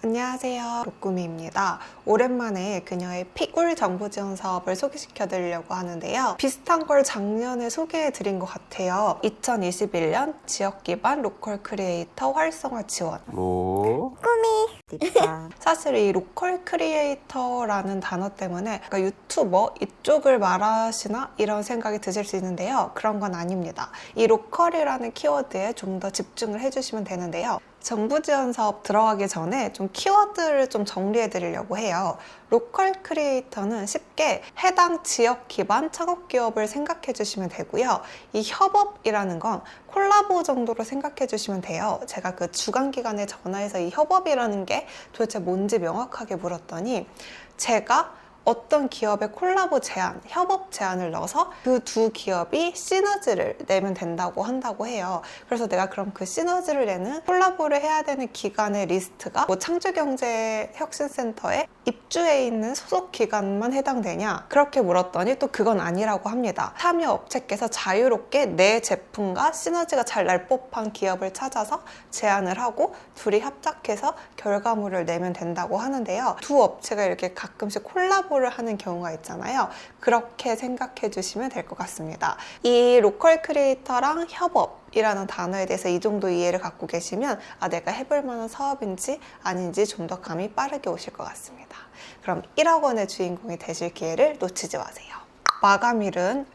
안녕하세요. 로꾸미입니다. 오랜만에 그녀의 픽꿀 정부 지원 사업을 소개시켜 드리려고 하는데요. 비슷한 걸 작년에 소개해 드린 것 같아요. 2021년 지역 기반 로컬 크리에이터 활성화 지원. 사실 이 로컬 크리에이터라는 단어 때문에 유튜버 이쪽을 말하시나 이런 생각이 드실 수 있는데요. 그런 건 아닙니다. 이 로컬이라는 키워드에 좀 더 집중을 해주시면 되는데요. 정부 지원 사업 들어가기 전에 좀 키워드를 좀 정리해 드리려고 해요. 로컬 크리에이터는 쉽게 해당 지역 기반 창업 기업을 생각해 주시면 되고요. 이 협업이라는 건 콜라보 정도로 생각해 주시면 돼요. 제가 그 주간 기관에 전화해서 이 협업이라는 게 도대체 뭔지 명확하게 물었더니 제가 어떤 기업의 콜라보 제안, 협업 제안을 넣어서 그 두 기업이 시너지를 내면 된다고 한다고 해요. 그래서 내가 그럼 그 시너지를 내는 콜라보를 해야 되는 기관의 리스트가 창조경제혁신센터에 입주해 있는 소속 기관만 해당되냐? 그렇게 물었더니 또 그건 아니라고 합니다. 참여 업체께서 자유롭게 내 제품과 시너지가 잘 날 법한 기업을 찾아서 제안을 하고 둘이 합작해서 결과물을 내면 된다고 하는데요. 두 업체가 이렇게 가끔씩 콜라보를 하는 경우가 있잖아요. 그렇게 생각해 주시면 될 것 같습니다. 이 로컬 크리에이터랑 협업이라는 단어에 대해서 이 정도 이해를 갖고 계시면 내가 해볼 만한 사업인지 아닌지 좀 더 감이 빠르게 오실 것 같습니다. 그럼 1억 원의 주인공이 되실 기회를 놓치지 마세요. 마감일은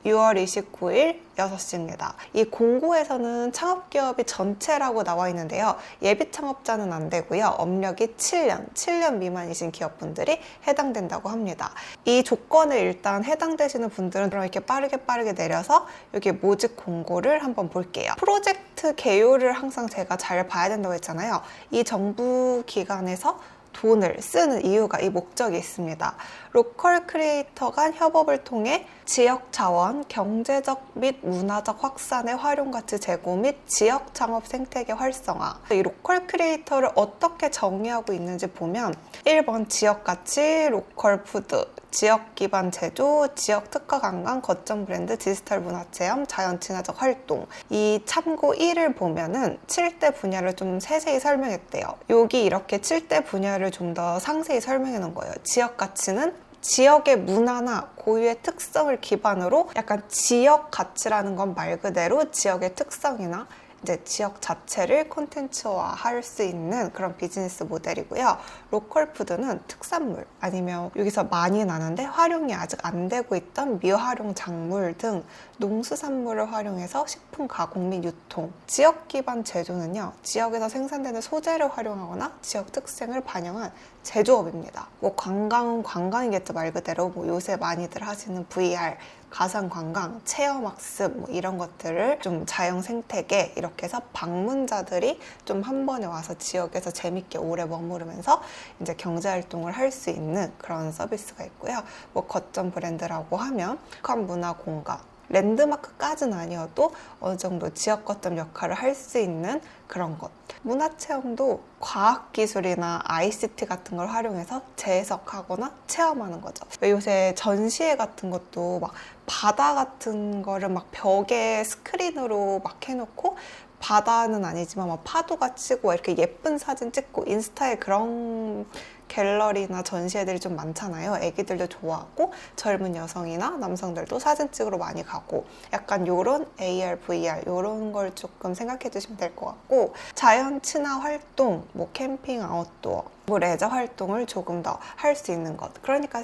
6월 29일 6시입니다. 이 공고에서는 창업기업이 전체라고 나와 있는데요. 예비 창업자는 안 되고요. 업력이 7년 미만이신 기업분들이 해당된다고 합니다. 이 조건에 일단 해당되시는 분들은 그럼 이렇게 빠르게 내려서 여기 모집 공고를 한번 볼게요. 프로젝트 개요를 항상 제가 잘 봐야 된다고 했잖아요. 이 정부 기관에서 돈을 쓰는 이유가 이 목적이 있습니다. 로컬 크리에이터 간 협업을 통해 지역 자원, 경제적 및 문화적 확산의 활용 가치 제고 및 지역 창업 생태계 활성화. 이 로컬 크리에이터를 어떻게 정의하고 있는지 보면 1번 지역 가치, 로컬 푸드, 지역 기반 제조, 지역 특화 관광, 거점 브랜드, 디지털 문화 체험, 자연 친화적 활동. 이 참고 1을 보면은 7대 분야를 좀 세세히 설명했대요. 여기 이렇게 7대 분야를 좀 더 상세히 설명해 놓은 거예요. 지역 가치는 지역의 문화나 고유의 특성을 기반으로 약간 지역 가치라는 건 말 그대로 지역의 특성이나 이제 지역 자체를 콘텐츠화 할 수 있는 그런 비즈니스 모델이고요. 로컬 푸드는 특산물 아니면 여기서 많이 나는데 활용이 아직 안 되고 있던 미활용 작물 등 농수산물을 활용해서 식품 가공 및 유통. 지역 기반 제조는요. 지역에서 생산되는 소재를 활용하거나 지역 특색을 반영한 제조업입니다. 관광은 관광이겠죠. 말 그대로 요새 많이들 하시는 VR 가상관광, 체험학습 이런 것들을 좀 자연 생태계 이렇게 해서 방문자들이 좀 한 번에 와서 지역에서 재밌게 오래 머무르면서 이제 경제활동을 할 수 있는 그런 서비스가 있고요. 거점 브랜드라고 하면 북한 문화 공간, 랜드마크까지는 아니어도 어느 정도 지역 거점 역할을 할 수 있는 그런 것. 문화체험도 과학기술이나 ICT 같은 걸 활용해서 재해석하거나 체험하는 거죠. 요새 전시회 같은 것도 바다 같은 거를 벽에 스크린으로 해놓고 바다는 아니지만 파도가 치고 이렇게 예쁜 사진 찍고 인스타에 그런 갤러리나 전시회들이 좀 많잖아요. 애기들도 좋아하고 젊은 여성이나 남성들도 사진 찍으러 많이 가고 약간 요런 AR, VR 요런 걸 조금 생각해 주시면 될 것 같고 자연 친화 활동, 캠핑, 아웃도어, 레저 활동을 조금 더 할 수 있는 것. 그러니까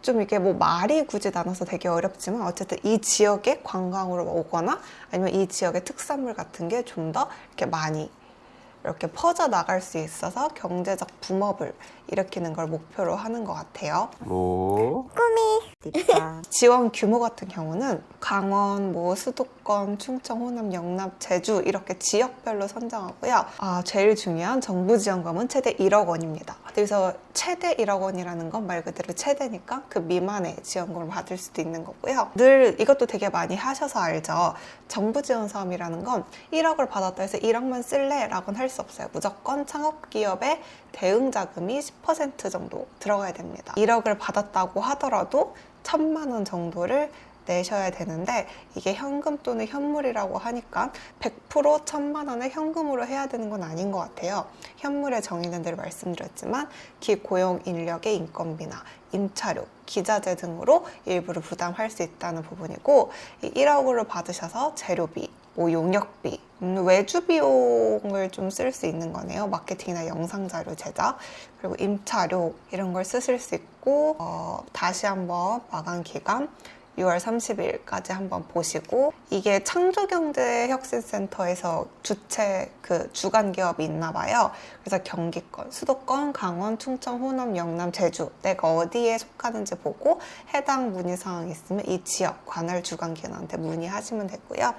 좀 이게 말이 굳이 나눠서 되게 어렵지만 어쨌든 이 지역에 관광으로 오거나 아니면 이 지역의 특산물 같은 게 좀 더 이렇게 많이 이렇게 퍼져 나갈 수 있어서 경제적 붐업을 일으키는 걸 목표로 하는 것 같아요. 지원 규모 같은 경우는 강원, 수도권, 충청, 호남, 영남, 제주 이렇게 지역별로 선정하고요. 제일 중요한 정부 지원금은 최대 1억 원입니다. 그래서 최대 1억 원이라는 건 말 그대로 최대니까 그 미만의 지원금을 받을 수도 있는 거고요. 늘 이것도 되게 많이 하셔서 알죠. 정부 지원 사업이라는 건 1억을 받았다 해서 1억만 쓸래? 라고는 할 수 없어요. 무조건 창업기업의 대응 자금이 10% 정도 들어가야 됩니다. 1억을 받았다고 하더라도 1,000만 원 정도를 내셔야 되는데 이게 현금 또는 현물이라고 하니까 100% 1,000만 원을 현금으로 해야 되는 건 아닌 것 같아요. 현물에 정의는 늘 말씀드렸지만 기고용 인력의 인건비나 임차료, 기자재 등으로 일부를 부담할 수 있다는 부분이고, 이 1억으로 받으셔서 재료비, 뭐 용역비, 외주 비용을 좀 쓸 수 있는 거네요. 마케팅이나 영상 자료 제작, 그리고 임차료 이런 걸 쓰실 수 있고, 다시 한번 마감 기간 6월 30일까지 한번 보시고, 이게 창조경제혁신센터에서 주최 주간 기업이 있나 봐요. 그래서 경기권, 수도권, 강원, 충청, 호남, 영남, 제주 내가 어디에 속하는지 보고 해당 문의사항이 있으면 이 지역 관할 주간기관한테 문의하시면 되고요.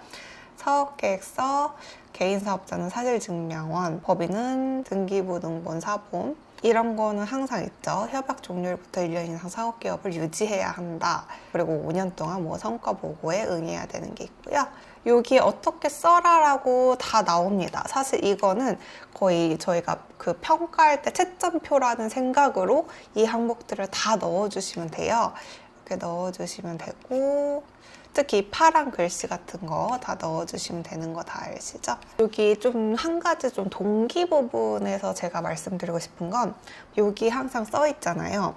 사업계획서, 개인사업자는 사실증명원, 법인은 등기부 등본 사본, 이런 거는 항상 있죠. 협약 종료일부터 1년 이상 사업기업을 유지해야 한다. 그리고 5년 동안 뭐 성과 보고에 응해야 되는 게 있고요. 여기 어떻게 써라라고 다 나옵니다. 사실 이거는 거의 저희가 평가할 때 채점표라는 생각으로 이 항목들을 다 넣어주시면 돼요. 이렇게 넣어주시면 되고, 특히 파란 글씨 같은 거 다 넣어주시면 되는 거 다 아시죠? 여기 좀 한 가지 좀 동기 부분에서 제가 말씀드리고 싶은 건, 여기 항상 써 있잖아요.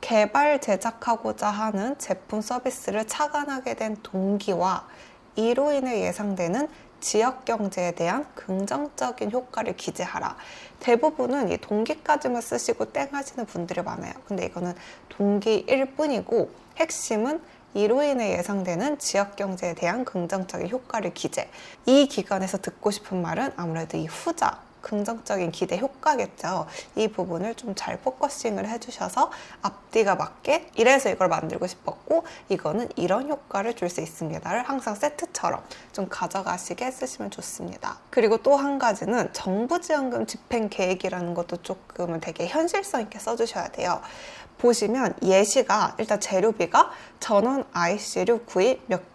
개발 제작하고자 하는 제품 서비스를 착안하게 된 동기와 이로 인해 예상되는 지역 경제에 대한 긍정적인 효과를 기재하라. 대부분은 이 동기까지만 쓰시고 땡 하시는 분들이 많아요. 근데 이거는 동기일 뿐이고, 핵심은 이로 인해 예상되는 지역경제에 대한 긍정적인 효과를 기재. 이 기관에서 듣고 싶은 말은 아무래도 이 후자, 긍정적인 기대 효과겠죠. 이 부분을 좀 잘 포커싱을 해주셔서 앞뒤가 맞게 이래서 이걸 만들고 싶었고 이거는 이런 효과를 줄 수 있습니다를 항상 세트처럼 좀 가져가시게 쓰시면 좋습니다. 그리고 또 한 가지는 정부지원금 집행 계획이라는 것도 조금은 되게 현실성 있게 써주셔야 돼요. 보시면 예시가 일단 재료비가 전원 IC류 구입 몇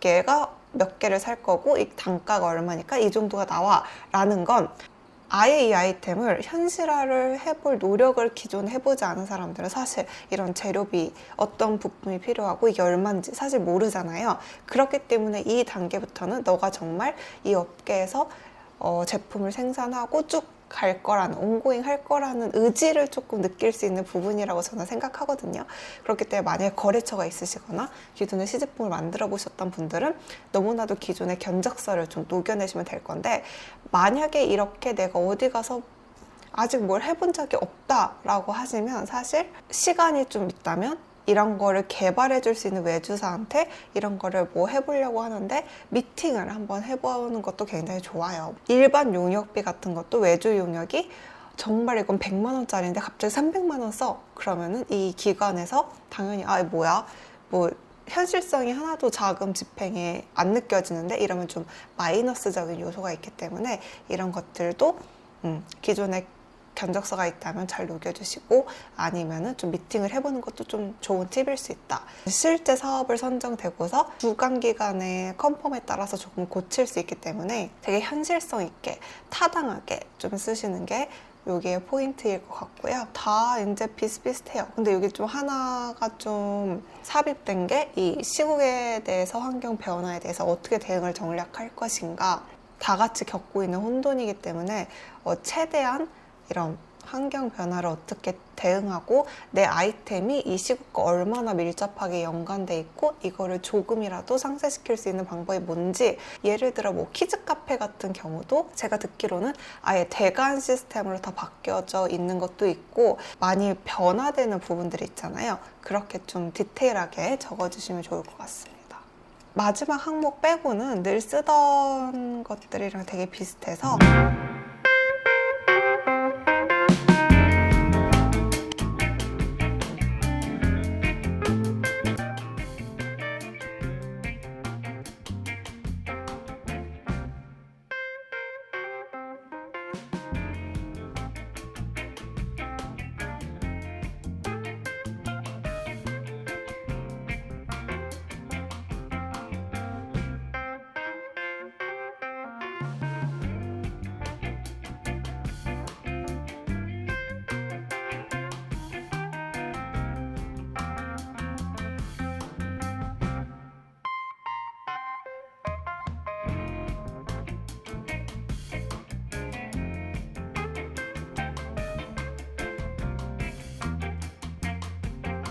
개를 살 거고 이 단가가 얼마니까 이 정도가 나와 라는 건 아예 이 아이템을 현실화를 해볼 노력을 기존에 해보지 않은 사람들은 사실 이런 재료비 어떤 부품이 필요하고 이게 얼마인지 사실 모르잖아요. 그렇기 때문에 이 단계부터는 너가 정말 이 업계에서 제품을 생산하고 쭉 갈 거라는, 온고잉 할 거라는 의지를 조금 느낄 수 있는 부분이라고 저는 생각하거든요. 그렇기 때문에 만약에 거래처가 있으시거나 기존에 시제품을 만들어 보셨던 분들은 너무나도 기존의 견적서를 좀 녹여내시면 될 건데, 만약에 이렇게 내가 어디 가서 아직 뭘 해본 적이 없다라고 하시면 사실 시간이 좀 있다면 이런 거를 개발해 줄 수 있는 외주사한테 이런 거를 뭐 해보려고 하는데 미팅을 한번 해보는 것도 굉장히 좋아요. 일반 용역비 같은 것도 외주 용역이 정말 이건 100만 원짜리인데 갑자기 300만 원 써. 그러면은 이 기관에서 당연히 뭐야 뭐 현실성이 하나도 자금 집행에 안 느껴지는데 이러면 좀 마이너스적인 요소가 있기 때문에 이런 것들도 기존에 견적서가 있다면 잘 녹여주시고 아니면은 좀 미팅을 해보는 것도 좀 좋은 팁일 수 있다. 실제 사업을 선정되고서 주간기간의 컨펌에 따라서 조금 고칠 수 있기 때문에 되게 현실성 있게 타당하게 좀 쓰시는 게 여기에 포인트일 것 같고요. 다 이제 비슷비슷해요. 근데 여기 좀 하나가 좀 삽입된 게 이 시국에 대해서 환경 변화에 대해서 어떻게 대응을 전략할 것인가, 다 같이 겪고 있는 혼돈이기 때문에 최대한 이런 환경 변화를 어떻게 대응하고 내 아이템이 이 시국과 얼마나 밀접하게 연관돼 있고 이거를 조금이라도 상쇄시킬 수 있는 방법이 뭔지, 예를 들어 뭐 키즈 카페 같은 경우도 제가 듣기로는 아예 대관 시스템으로 다 바뀌어져 있는 것도 있고 많이 변화되는 부분들이 있잖아요. 그렇게 좀 디테일하게 적어주시면 좋을 것 같습니다. 마지막 항목 빼고는 늘 쓰던 것들이랑 되게 비슷해서